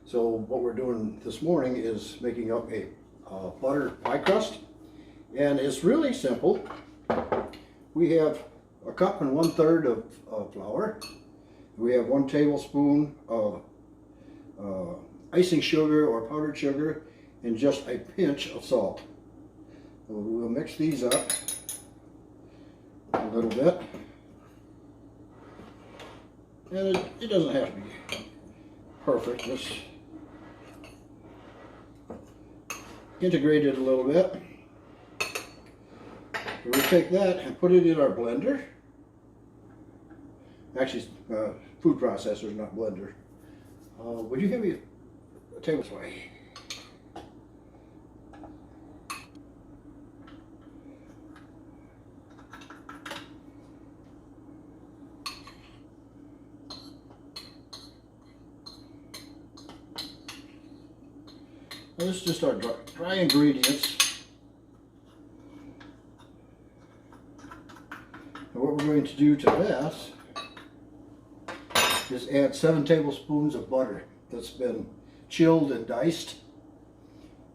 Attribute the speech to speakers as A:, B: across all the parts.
A: So what we're doing this morning is making up a butter pie crust, and it's really simple. We have a cup and 1/3 of flour. We have 1 tablespoon of icing sugar or powdered sugar, and just a pinch of salt. So we'll mix these up a little bit, and it doesn't have to be perfect. Just integrate it a little bit. We'll take that and put it in our blender. Actually, food processor, not blender. Would you give me a tablespoon? This is just our dry ingredients. And what we're going to do to this is add 7 tablespoons of butter that's been chilled and diced.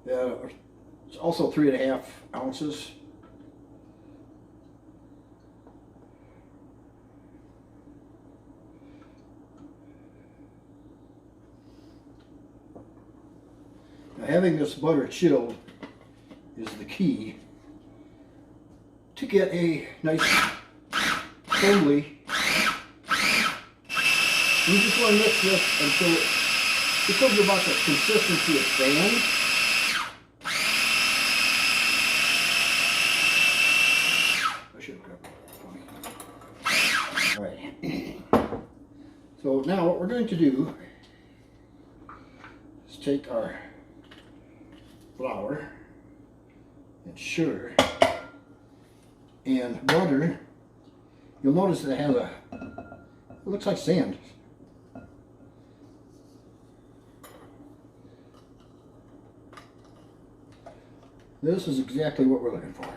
A: It's also 3½ ounces. Now, having this butter chilled is the key to get a nice assembly. You just want to mix this until it becomes about the consistency of sand. I should have covered it. All right. So now what we're going to do is take our flour and sugar and butter. You'll notice that it has it looks like sand. This is exactly what we're looking for.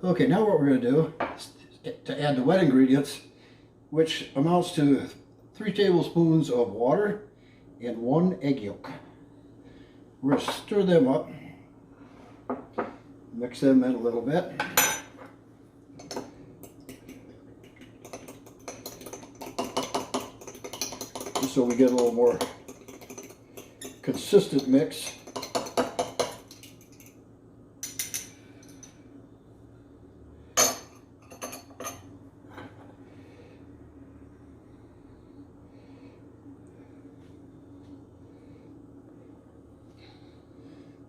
A: Okay, now what we're going to do is to add the wet ingredients, which amounts to 3 tablespoons of water and 1 egg yolk. We're going to stir them up, mix them in a little bit. Just so we get a little more consistent mix.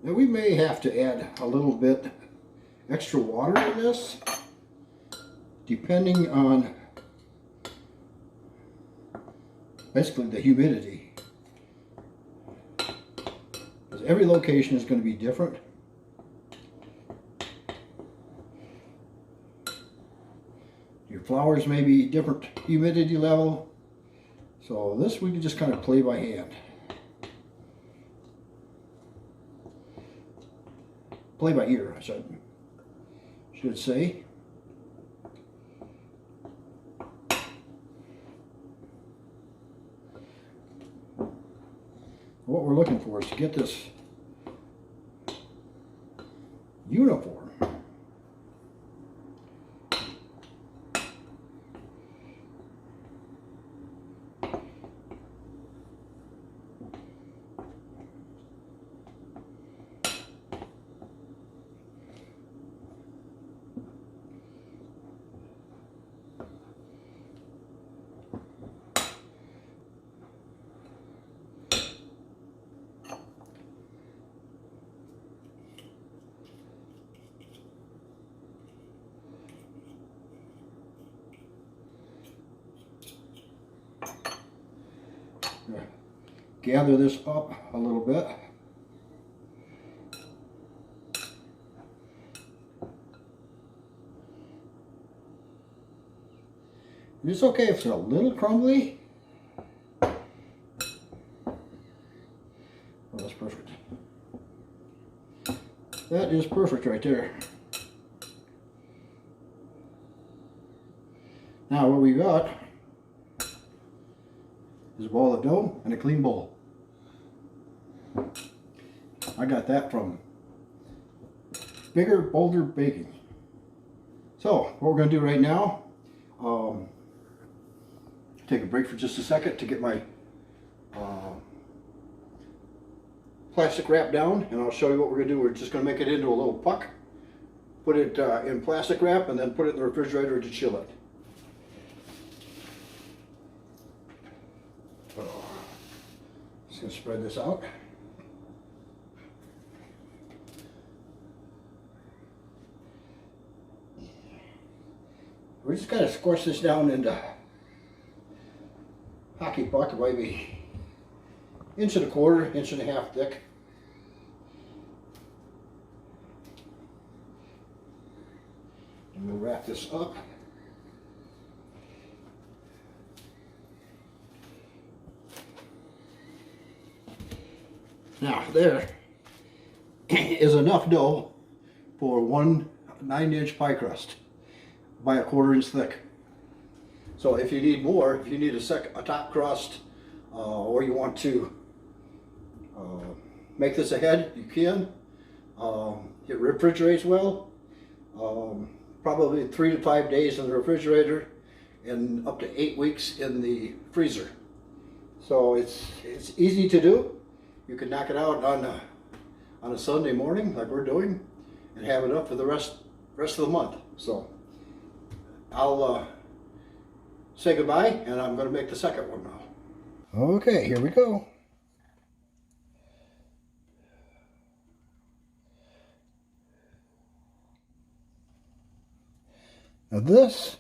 A: Now we may have to add a little bit extra water in this, depending on basically the humidity. Because every location is going to be different. Your flours may be different humidity level. So this we can just kind of play by hand. Play by ear, I should say. What we're looking for is to get this uniform. Gather this up a little bit. It's okay if it's a little crumbly. Oh, that's perfect. That is perfect right there. Now what we got is a ball of dough and a clean bowl. I got that from Bigger Bolder Baking. So what we're going to do right now, take a break for just a second to get my plastic wrap down, and I'll show you what we're going to do. We're just going to make it into a little puck, put it in plastic wrap, and then put it in the refrigerator to chill it. Just going to spread this out. We're just going to squish this down into hockey puck, maybe inch and a quarter, inch and a half thick. And we'll wrap this up. Now there is enough dough for one 9-inch pie crust by a 1/4 inch thick. So if you need more, if you need a top crust, or you want to make this ahead, you can. It refrigerates well, probably 3 to 5 days in the refrigerator and up to 8 weeks in the freezer. So it's easy to do. You can knock it out on a Sunday morning like we're doing and have it up for the rest of the month. So I'll say goodbye, and I'm going to make the second one now. Okay, here we go. Now this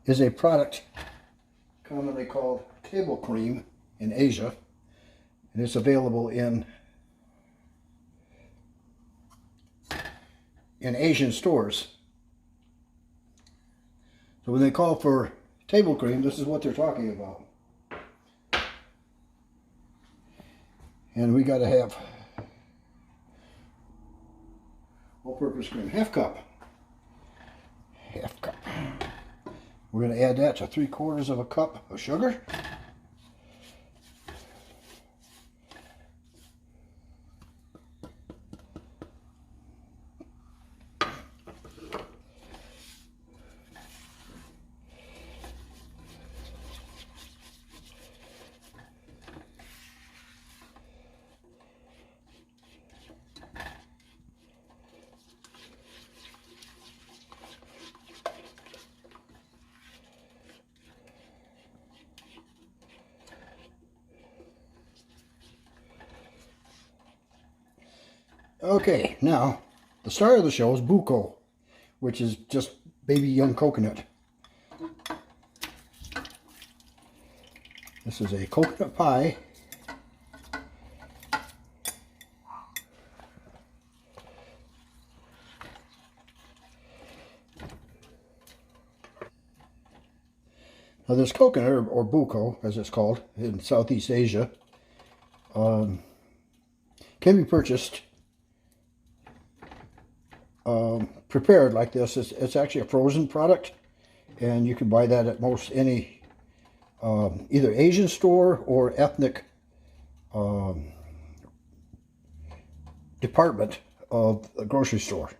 A: is a product commonly called table cream in Asia, and it's available in Asian stores. So when they call for table cream, this is what they're talking about. And we got to have all-purpose cream, half cup. Half cup. We're going to add that to 3/4 of a cup of sugar. Okay, now the star of the show is Buko, which is just baby young coconut. This is a coconut pie. Now this coconut, or Buko as it's called in Southeast Asia, can be purchased prepared like this. It's actually a frozen product, and you can buy that at most any either Asian store or ethnic department of a grocery store.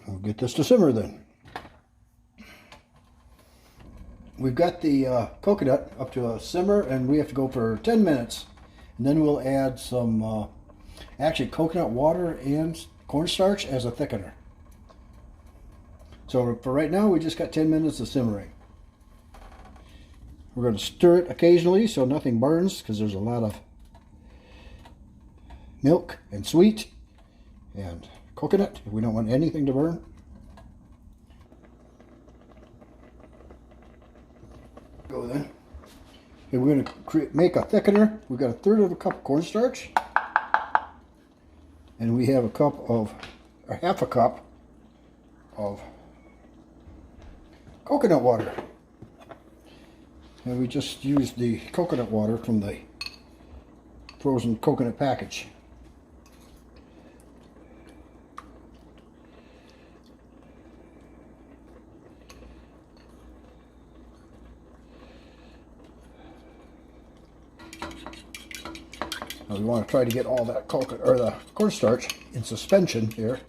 A: We'll get this to simmer then. We've got the coconut up to a simmer, and we have to go for 10 minutes. And then we'll add some actually coconut water and cornstarch as a thickener. So for right now, we just got 10 minutes of simmering. We're going to stir it occasionally so nothing burns, because there's a lot of milk and sweet and coconut. We don't want anything to burn. Go then. And we're going to make a thickener. We've got 1/3 of a cup of cornstarch. And we have a cup of, or half a cup of coconut water. And we just used the coconut water from the frozen coconut package. Now we want to try to get all that coconut or the cornstarch in suspension here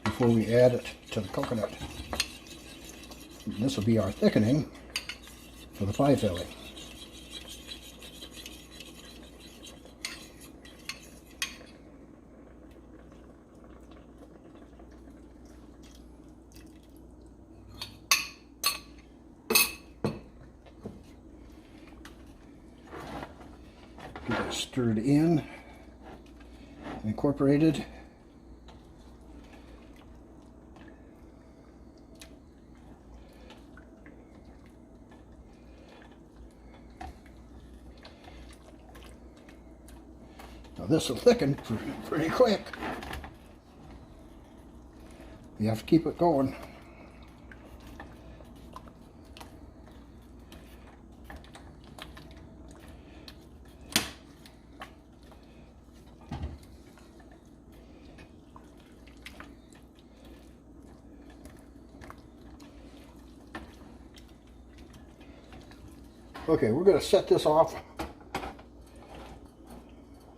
A: before we add it to the coconut. And this will be our thickening for the pie filling. Get it stirred in, incorporated. Now this will thicken pretty quick. You have to keep it going. Okay, we're going to set this off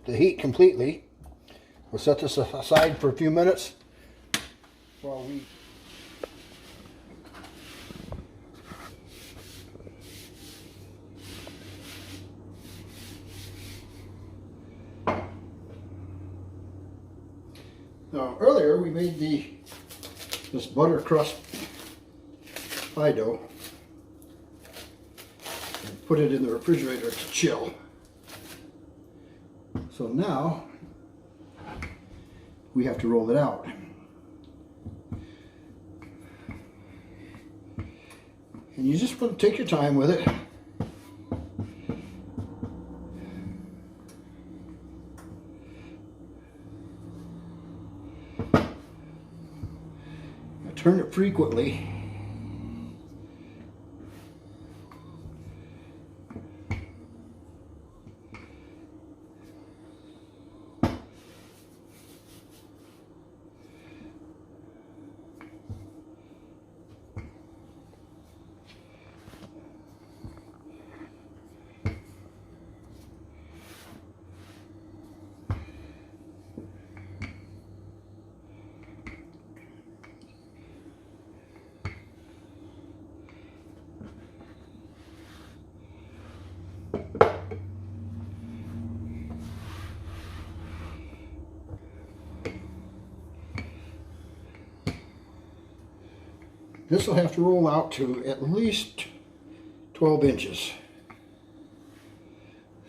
A: the heat completely. We'll set this aside for a few minutes while we now earlier we made this butter crust pie dough and put it in the refrigerator to chill. So now we have to roll it out. And you just want to take your time with it. Turn it frequently. This will have to roll out to at least 12 inches.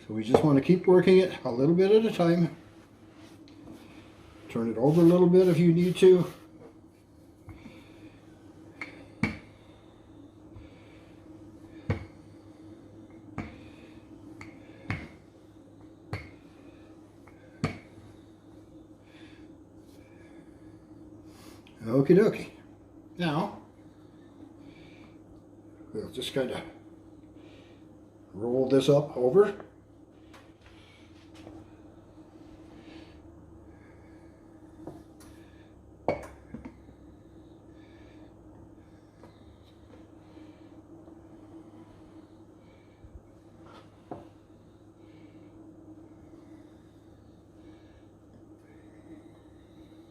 A: So we just want to keep working it a little bit at a time. Turn it over a little bit if you need to. Okie dokie. Now, we'll just kind of roll this up over.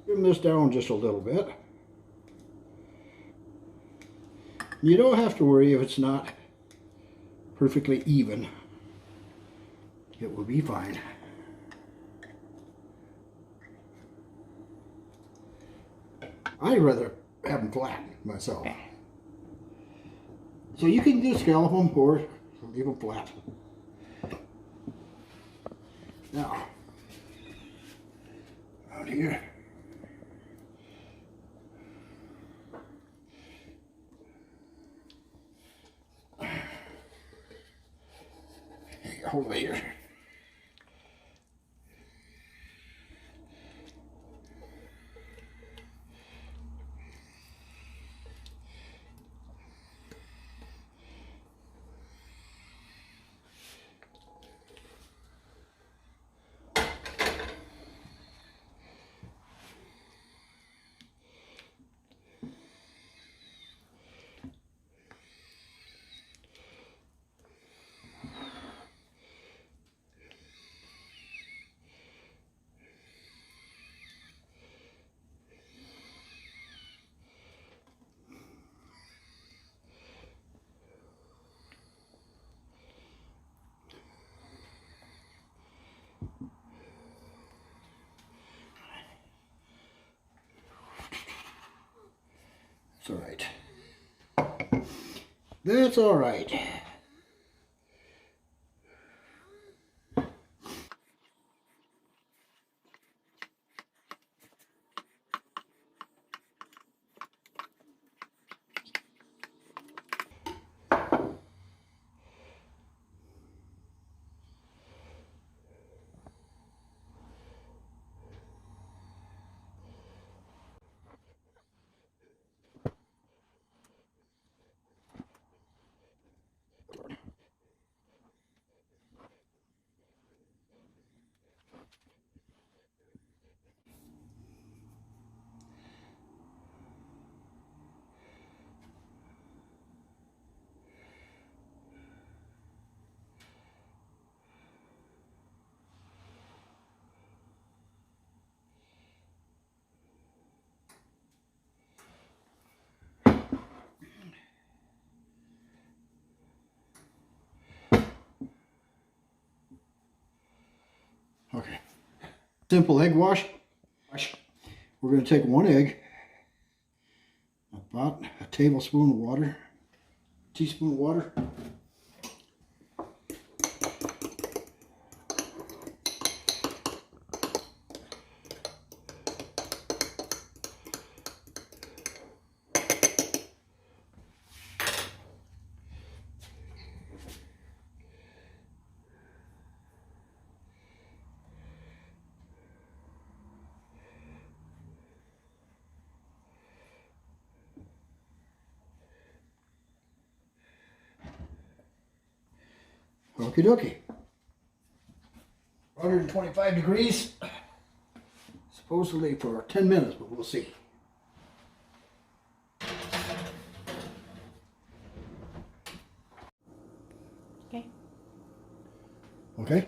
A: Trim this down just a little bit. You don't have to worry if it's not perfectly even. It will be fine. I'd rather have them flat myself. So you can just scallop them or leave them flat. Now, out here. get hold of it here. It's all right. That's all right. Okay. Simple egg wash. We're going to take one egg, about a tablespoon of water, teaspoon of water. Okie dokie. 125 degrees, supposedly for 10 minutes, but we'll see.
B: Okay.
A: Okay.